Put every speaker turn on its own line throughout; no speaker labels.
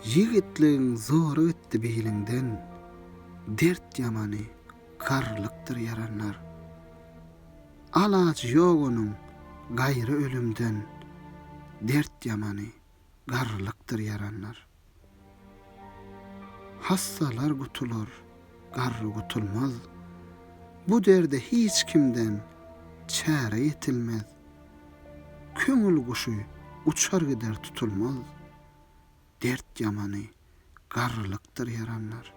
Yigitliň zory ötdi beýliňden, dert ýamany garlykdyr yaranlar. Alaç ýok onuň gaýry ölümden, dert ýamany garlykdyr yaranlar. Hassalar gutulur, garry gutulmaz. Bu derde hiç kimden çäre ýetilmez. Köňül guşy uçar gider tutulmaz. Dert ýamany garlykdyr yaranlar.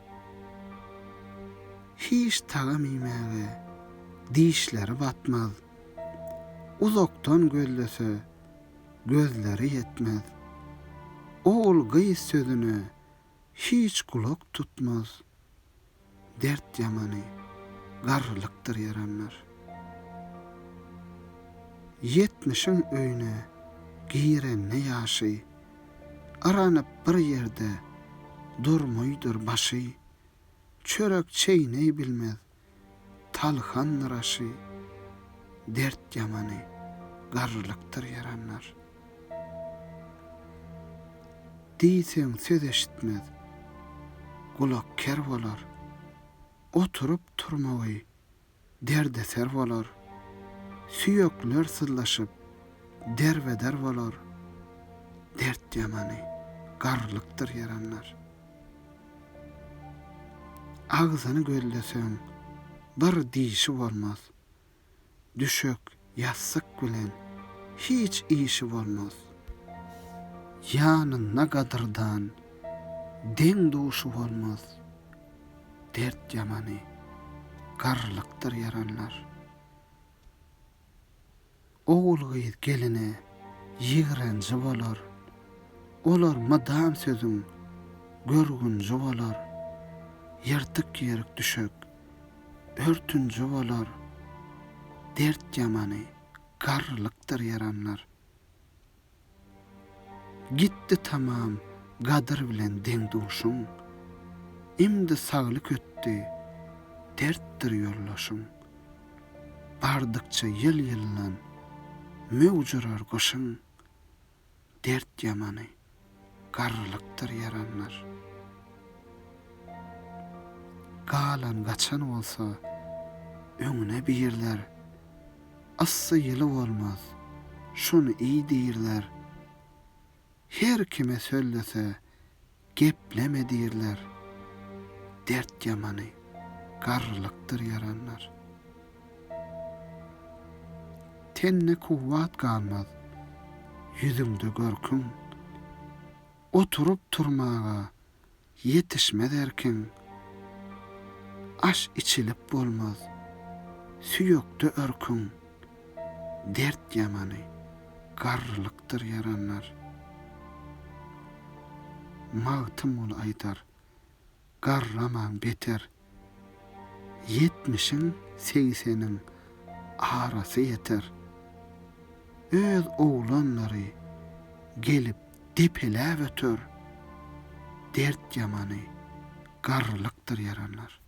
Hiç tagam iýmäge dişleri batmaz. Uzaktan gözlese gözleri yetmez. Oğul gıys sözüne hiç kulak tutmaz. Dert ýamany garlykdyr yaranlar. 70'iň öýüne girenne ýaşy, aranyp bir ýerde durmaýdyr başy. Çörek çeýneý bilmez, talhan raşy. Dert ýamany garlykdyr yaranlar. Diýseň söz eşitmez, kulak ker bolar. Oturup turmagy derdeser bolar. Süýekler sızlaşyp derveder bolar. Dert ýamany garlykdyr yaranlar. Agzyny gözleseň bir diýişi bolmaz. Düşük, ýassyk bilen hiç işi bolmaz. Ýanyna gadyrdan deň duşy bolmaz. Dert ýamany garlykdyr yaranlar. Oğul gyz geline ýigrenji bolar. Olar madam sözüň görgünji bolar. Ýertik ýerik düşük örtünji bolar. Dert ýamany garlykdyr yaranlar. Gitti tamam gadyr bilen deň duşuň. Imdi saglyk ötdi, dertdir ýollaşyň. Bardykça ýyl-ýyllan mewjurar goşuň. Dert ýamany garlykdyr yaranlar. Galan gaçan bolsa öňüne birler. Assy ýyly bolmaz, şunu iyi diýirler. Her kime söllese gepleme diýirler. Dert ýamany garlykdyr yaranlar. Tenne kuwwat galmaz, ýüzüňde görkün. Oturup turmaga ýetişmez erken. Aş içilip bolmaz, süýekde örkün. Dert ýamany garlykdyr yaranlar. Magtym ol aýdar, garraman beter. 70'iň 80'iň arasy ýeter. Öz oğlanlary gelip depeläp öter. Dert ýamany garlykdyr yaranlar.